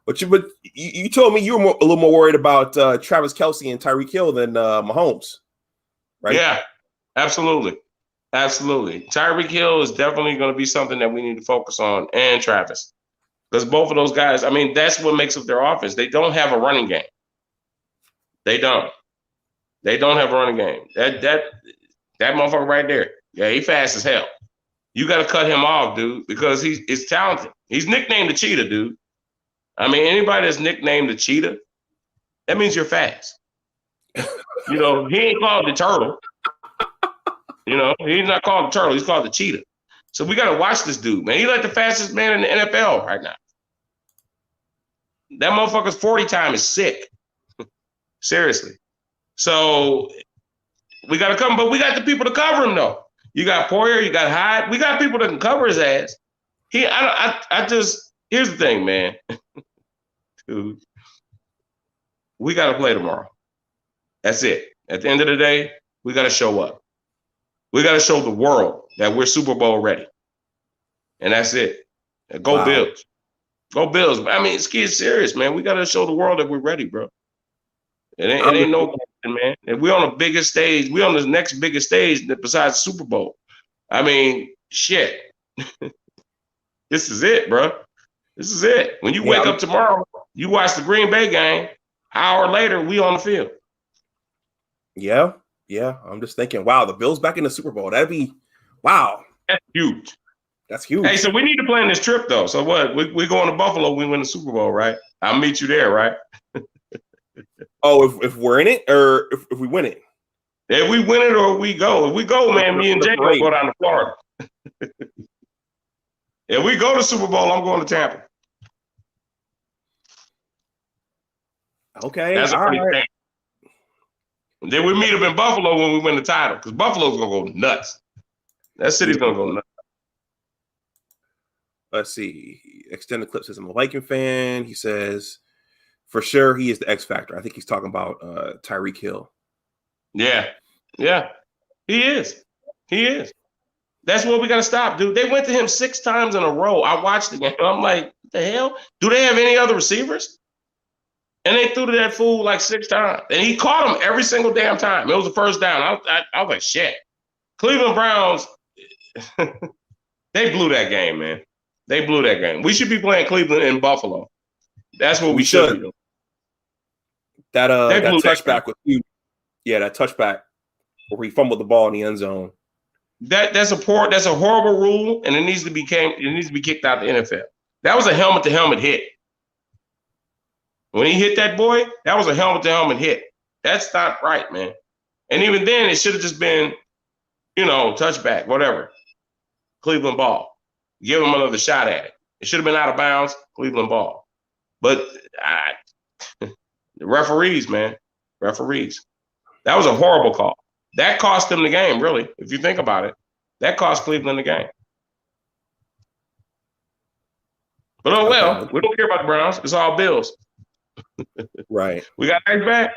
But you told me you were a little more worried about Travis Kelce and Tyreek Hill than Mahomes, right? Yeah, absolutely. Tyreek Hill is definitely going to be something that we need to focus on, and Travis. Because both of those guys, I mean, that's what makes up their offense. They don't have a running game. They don't have a running game. That motherfucker right there, yeah, he fast as hell. You got to cut him off, dude, because he's talented. He's nicknamed the cheetah, dude. I mean, anybody that's nicknamed the cheetah, that means you're fast. He ain't called the turtle. He's not called the turtle. He's called the cheetah. So we got to watch this dude, man. He's like the fastest man in the NFL right now. That motherfucker's 40 time is sick. Seriously. So we got to cover him, but we got the people to cover him, though. You got Poyer, you got Hyde. We got people that can cover his ass. Here's the thing, man. Dude, we got to play tomorrow. That's it. At the end of the day, we got to show up. We got to show the world that we're Super Bowl ready. And that's it. Go Bills. Go Bills. I mean, it's serious, man. We got to show the world that we're ready, bro. It ain't no question, man. And we're on the biggest stage. We're on the next biggest stage besides Super Bowl. I mean, shit. This is it, bro. This is it. When you wake up tomorrow, you watch the Green Bay game. An hour later, we on the field. Yeah. I'm just thinking, wow, the Bills back in the Super Bowl. That'd be, wow. That's huge. Hey, so we need to plan this trip, though. So what? We going to Buffalo, we win the Super Bowl, right? I'll meet you there, right? Oh, if we're in it or if we win it? If we win it or we go. If we go, man, me and Jay going to go down to Florida. If we go to Super Bowl, I'm going to Tampa. Okay, that's all right. Then we meet up in Buffalo when we win the title, because Buffalo's going to go nuts. That city's going to go nuts. Let's see. Extended clip says, I'm a Viking fan. He says, for sure, he is the X factor. I think he's talking about Tyreek Hill. Yeah. He is. That's what we got to stop, dude. They went to him 6 times in a row. I watched the game. I'm like, what the hell? Do they have any other receivers? And they threw to that fool like 6 times. And he caught him every single damn time. It was the first down. I was like, shit. Cleveland Browns, they blew that game, man. They blew that game. We should be playing Cleveland in Buffalo. That's what we should be doing. That touchback was huge. Yeah, that touchback where he fumbled the ball in the end zone. That's a horrible rule, and it needs to be kicked out of the NFL. That was a helmet-to-helmet hit. When he hit that boy, that was a helmet-to-helmet hit. That's not right, man. And even then, it should have just been, touchback, whatever. Cleveland ball. Give him another shot at it. It should have been out of bounds, Cleveland ball. But the referees, man. Referees. That was a horrible call. That cost them the game, really, if you think about it. That cost Cleveland the game. But oh well, we don't care about the Browns. It's all Bills. Right. We got Ice back.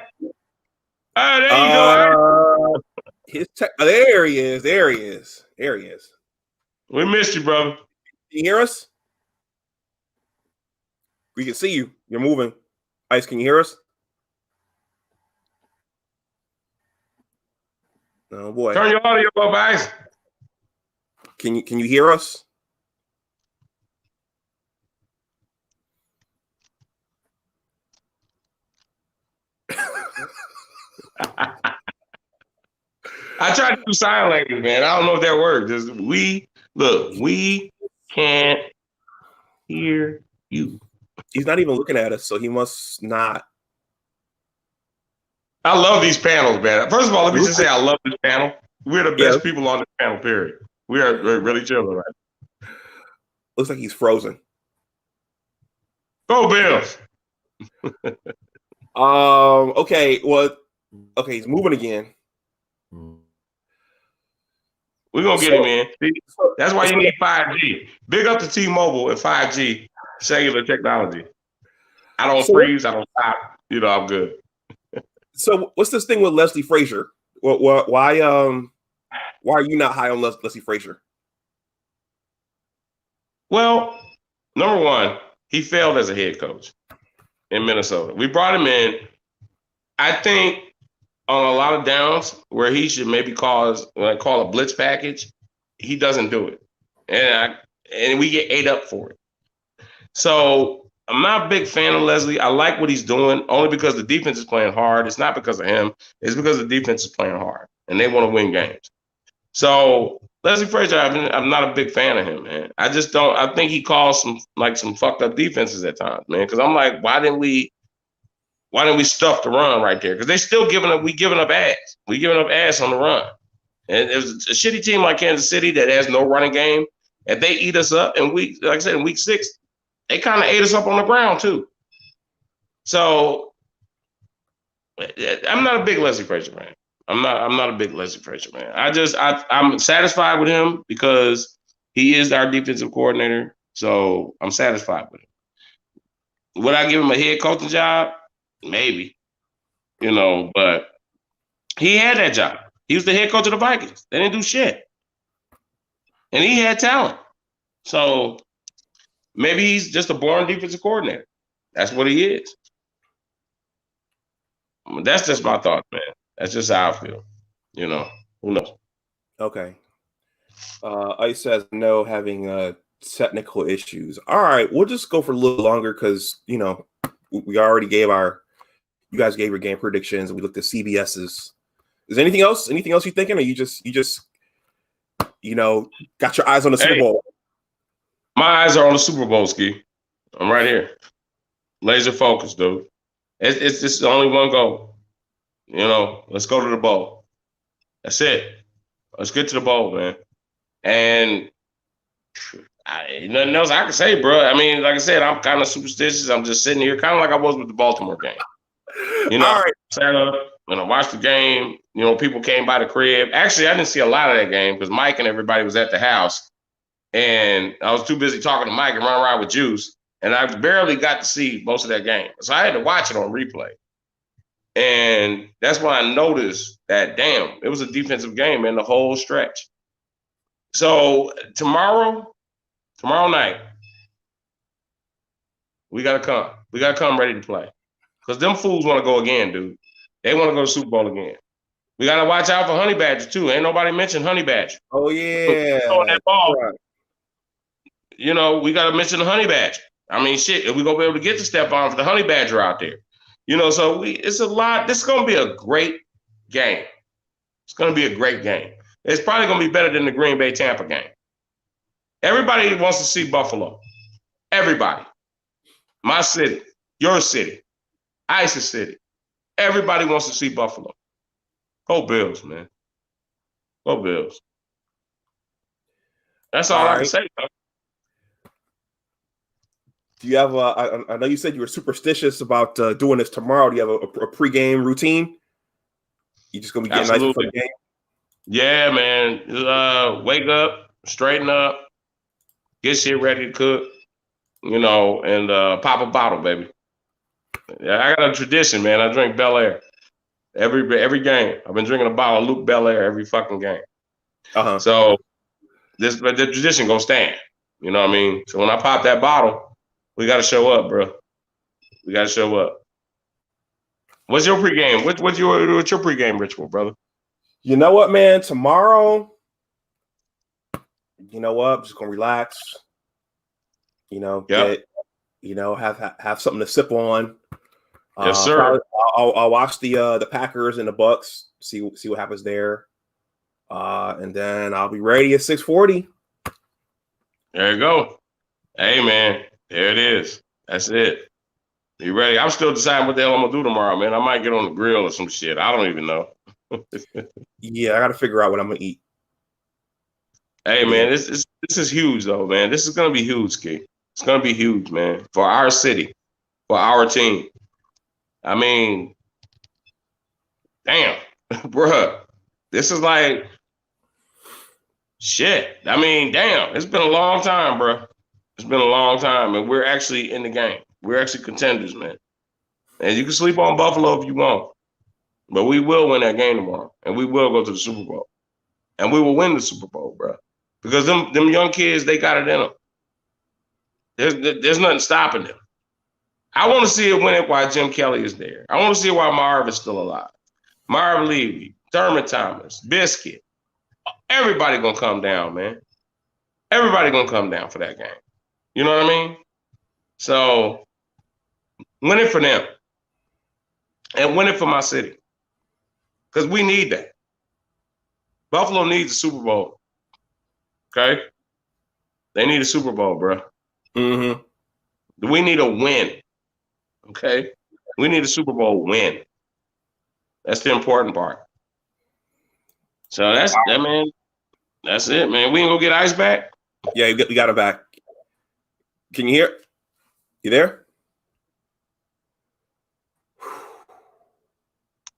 Oh, there you go. There he is. There he is. We missed you, brother. Can you hear us? We can see you. You're moving. Ice, can you hear us? Oh boy. Turn your audio up, guys. Can you hear us? I tried to do sign language, man. I don't know if that worked. We can't hear you. He's not even looking at us, so he must not. I love these panels, man. First of all, let me just say I love this panel. We're the best people on this panel, period. We're really chilling right now. Looks like he's frozen. Go Bills. Okay, well, okay, he's moving again. We're gonna get him in. That's why you need 5G. Big up to T-Mobile and 5G cellular technology. I don't freeze, I don't stop. You know, I'm good. So what's this thing with Leslie Frazier? Why are you not high on Leslie Frazier? Well, number one, he failed as a head coach in Minnesota. We brought him in, I think, on a lot of downs where he should maybe call a blitz package. He doesn't do it, and we get ate up for it. So I'm not a big fan of Leslie. I like what he's doing only because the defense is playing hard. It's not because of him. It's because the defense is playing hard and they want to win games. So Leslie Frazier, I'm not a big fan of him, man. I just don't. I think he calls some fucked up defenses at times, man. Because I'm like, why didn't we stuff the run right there? Because they still giving up ass. We giving up ass on the run. And it was a shitty team like Kansas City that has no running game, and they eat us up. And like I said, in week 6, they kind of ate us up on the ground too. So I'm not a big Leslie Frazier man. I'm not a big Leslie Frazier man. I'm satisfied with him because he is our defensive coordinator. So I'm satisfied with him. Would I give him a head coaching job? Maybe, but he had that job. He was the head coach of the Vikings. They didn't do shit. And he had talent. So maybe he's just a born defensive coordinator. That's what he is. That's just my thought, man. That's just how I feel. Who knows? Okay. Ice says no, having technical issues. All right, we'll just go for a little longer because we already you guys gave your game predictions and we looked at CBS's. Is there anything else? Anything else you thinking, or you just got your eyes on the Super Bowl? My eyes are on the Super Bowl, Ski. I'm right here. Laser focused, dude. It's just the only one goal. Let's go to the bowl. That's it. Let's get to the bowl, man. And nothing else I can say, bro. I mean, like I said, I'm kind of superstitious. I'm just sitting here kind of like I was with the Baltimore game. All right. I sat up and I watched the game. People came by the crib. Actually, I didn't see a lot of that game because Mike and everybody was at the house. And I was too busy talking to Mike and running around with Juice. And I barely got to see most of that game. So I had to watch it on replay. And that's when I noticed that, damn, it was a defensive game, man, the whole stretch. So tomorrow night, we got to come. We got to come ready to play. Because them fools want to go again, dude. They want to go to Super Bowl again. We got to watch out for Honey Badger, too. Ain't nobody mentioned Honey Badger. Oh, yeah. That ball. Right. We got to mention the Honey Badger. I mean, shit, if we're going to be able to get to step on for the Honey Badger out there. So it's a lot. This is going to be a great game. It's going to be a great game. It's probably going to be better than the Green Bay Tampa game. Everybody wants to see Buffalo. Everybody. My city, your city, Ice's city. Everybody wants to see Buffalo. Go Bills, man. Go Bills. That's all I can say, though. Do you have I know you said you were superstitious about doing this tomorrow. Do you have a pregame routine? You just going to be getting nice for the game? Yeah, man. Wake up, straighten up, get shit ready to cook, and pop a bottle, baby. Yeah, I got a tradition, man. I drink Bel Air every game. I've been drinking a bottle of Luke Bel Air every fucking game. Uh-huh. So the tradition gonna stand. You know what I mean? So when I pop that bottle, we got to show up, bro. We got to show up. What's your pregame? What's your pregame ritual, brother? You know what, man? Tomorrow, you know what? I'm just gonna relax. Get, have something to sip on. Yes, sir. I'll watch the Packers and the Bucks. See what happens there. And then I'll be ready at 6:40. There you go. Hey, man, there it is. That's it. You ready? I'm still deciding what the hell I'm gonna do tomorrow, man. I might get on the grill or some shit. I don't even know. Yeah, I got to figure out what I'm gonna eat. Hey, man, this is huge, though, man. This is gonna be huge, Key. It's gonna be huge, man, for our city, for our team. I mean, damn, bruh, this is like shit. I mean, damn, it's been a long time, bruh. It's been a long time, and we're actually in the game. We're actually contenders, man. And you can sleep on Buffalo if you want, but we will win that game tomorrow, and we will go to the Super Bowl, and we will win the Super Bowl, bruh. Because them young kids, they got it in them. There's nothing stopping them. I want to see it win it while Jim Kelly is there. I want to see it while Marv is still alive. Marv Levy, Thurman Thomas, Biscuit. Everybody gonna come down, man. Everybody gonna come down for that game. You know what I mean? So win it for them. And win it for my city. Because we need that. Buffalo needs a Super Bowl. Okay? They need a Super Bowl, bro. Mm-hmm. We need a win. Okay? We need a Super Bowl win. That's the important part. So that's that, man. That's it, man. We ain't gonna get Ice back. Yeah, we got it back. Can you hear? You there?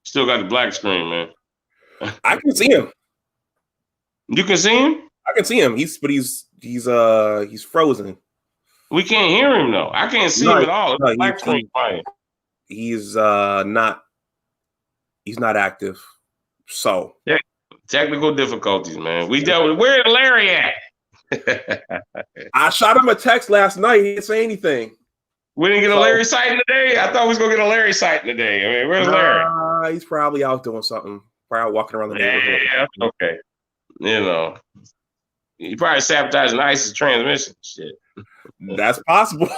Still got the black screen, man. I can see him. You can see him? I can see him. He's frozen. We can't hear him though. I can't see him at all. No, Black screen fine. He's not active. So yeah, technical difficulties, man. We dealt with where's Larry at? I shot him a text last night. He didn't say anything. We didn't get a Larry sighting today. I thought we was gonna get a Larry sighting today. I mean, where's Larry? He's probably out doing something. Probably walking around the neighborhood. Yeah, okay. You know, he probably sabotaging ISIS transmission. Shit. That's possible.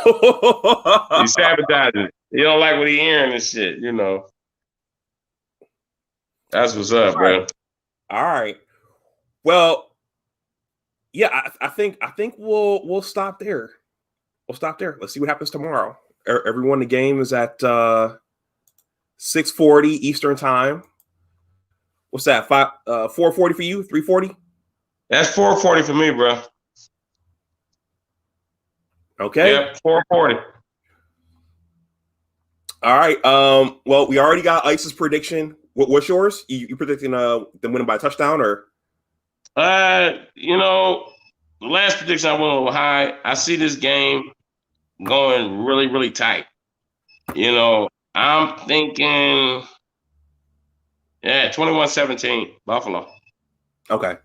He's sabotaging. He don't like what he hearing and shit. You know. That's what's up, bro. All right. Well, yeah, I think we'll stop there. We'll stop there. Let's see what happens tomorrow. Everyone, the game is at 6:40 Eastern time. What's that? 4:40 for you? 3:40? That's 4:40 for me, bro. Okay. Yep, 4:40. All right. Well, we already got Ice's prediction. What's yours? You predicting them winning by a touchdown or? You know, the last prediction I went a little high. I see this game going really, really tight. You know, I'm thinking, 21-17, Buffalo. Okay.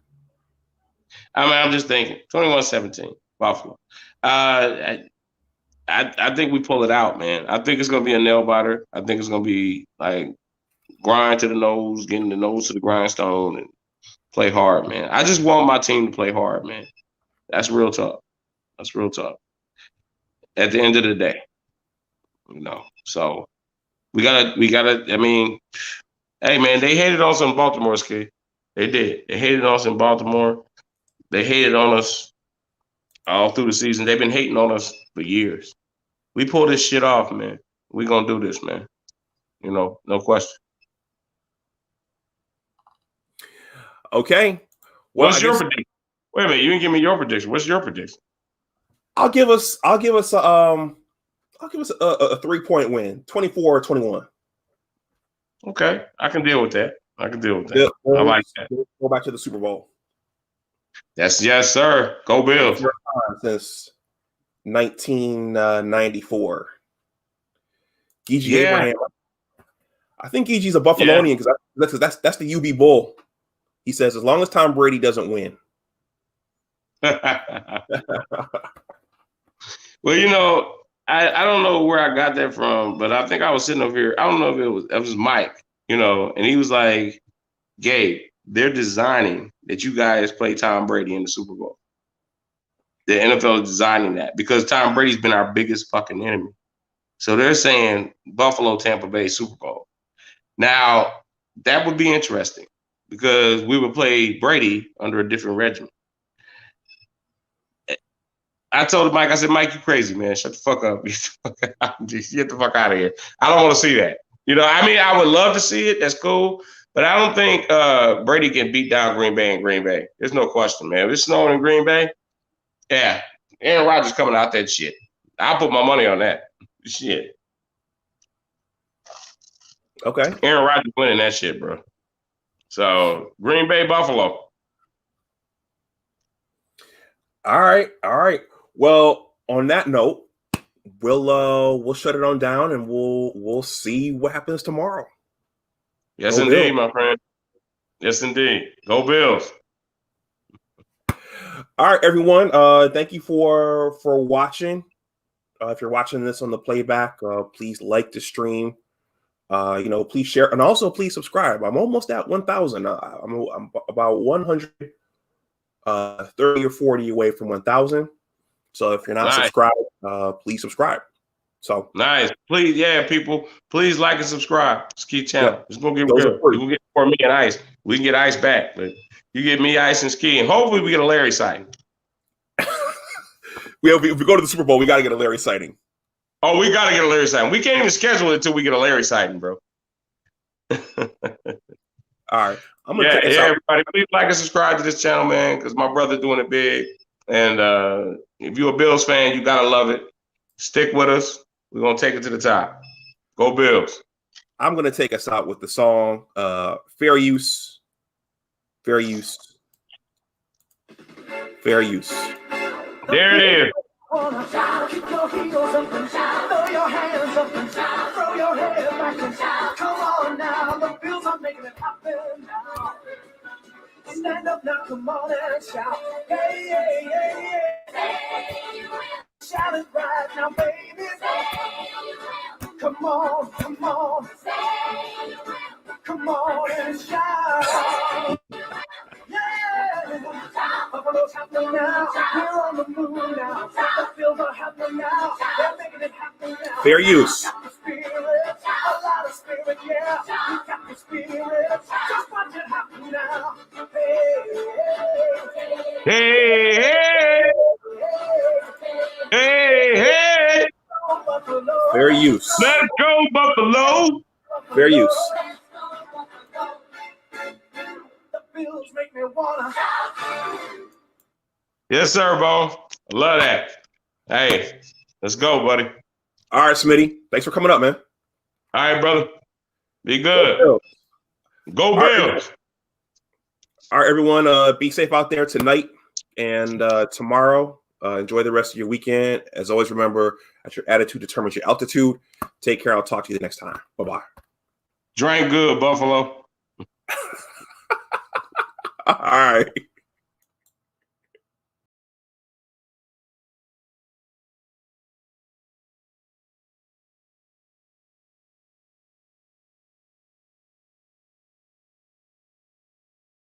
I mean, I'm just thinking 21-17, Buffalo. I think we pull it out, man. I think it's gonna be a nail biter. I think it's gonna be like grind to the nose, getting the nose to the grindstone, and play hard, man. I just want my team to play hard, man. That's real tough. That's real tough. At the end of the day, you know. So we gotta. I mean, hey, man, they hated on us in Baltimore's kid. They did. They hated on us in Baltimore. They hated on us all through the season. They've been hating on us for years. We pull this shit off, man. We gonna do this, man. You know, no question. Okay. Well, what's your prediction? Wait a minute, you didn't give me your prediction. What's your prediction? I'll give us a 3-point win, 24-21. Okay, I can deal with that. I like that. Go back to the Super Bowl. Yes, sir. Go Bills. Since 1994. Gigi Abraham. I think Gigi's a Buffalonian because that's the UB Bull. He says as long as Tom Brady doesn't win. Well, you know, I don't know where I got that from, but I think I was sitting over here. I don't know if it was Mike, you know, and he was like, Gabe, they're designing that you guys play Tom Brady in the Super Bowl. The NFL is designing that because Tom Brady's been our biggest fucking enemy. So they're saying Buffalo, Tampa Bay, Super Bowl. Now, that would be interesting because we would play Brady under a different regimen. I told Mike, I said, Mike, you crazy, man. Shut the fuck up. Get the fuck out of here. I don't want to see that. You know, I mean, I would love to see it. That's cool. But I don't think Brady can beat down Green Bay in Green Bay. There's no question, man. If it's snowing in Green Bay, yeah, Aaron Rodgers coming out that shit. I'll put my money on that. Shit. Okay. Aaron Rodgers winning that shit, bro. So, Green Bay, Buffalo. All right. Well, on that note, we'll shut it on down and we'll see what happens tomorrow. Yes, Go indeed, Bills. my friend. Yes, indeed. Go Bills. All right, everyone. Thank you for watching. If you're watching this on the playback, please like the stream. Please share and also please subscribe. I'm almost at 1,000. I'm about 130 or 40 away from 1,000. So if you're not subscribed, please subscribe. So nice. Please, yeah, people, please like and subscribe. It's Ski Channel. Yeah. It's gonna get real. You can get for me and Ice. We can get Ice back, but you get me, Ice, and Ski, and hopefully we get a Larry sighting. If we go to the Super Bowl, we got to get a Larry sighting. Oh, we got to get a Larry sighting. We can't even schedule it until we get a Larry sighting, bro. All right. I'm gonna take everybody, please like and subscribe to this channel, man, because my brother doing it big. And if you're a Bills fan, you gotta love it. Stick with us. We're gonna take it to the top. Go Bills. I'm gonna take us out with the song Fair Use. Fair Use. Fair Use. There it is. Keep your heels up and throw your hands up and throw your head back and come on now. The Bills are making it happen now. Stand up now, come on and shout. Hey, hey, hey, hey. Shout it right now, baby. Come on, come on. Come on and shout. Yeah, Buffalo's happening now. We're on the move now. The Bills are happening now. They're making it happen now. Fair use. Got the spirit, a lot of spirit, yeah. We got the spirit. Just watch it happen now. Hey, hey, hey, hey. Fair use. Let's go, Buffalo. Fair use. Bills make me wanna. Yes, sir, Bo. I love that. Hey, let's go, buddy. All right, Smitty. Thanks for coming up, man. All right, brother. Be good. Go Bills. All right, everyone. Be safe out there tonight and tomorrow. Enjoy the rest of your weekend. As always, remember that your attitude determines your altitude. Take care. I'll talk to you the next time. Bye-bye. Drink good, Buffalo. All right.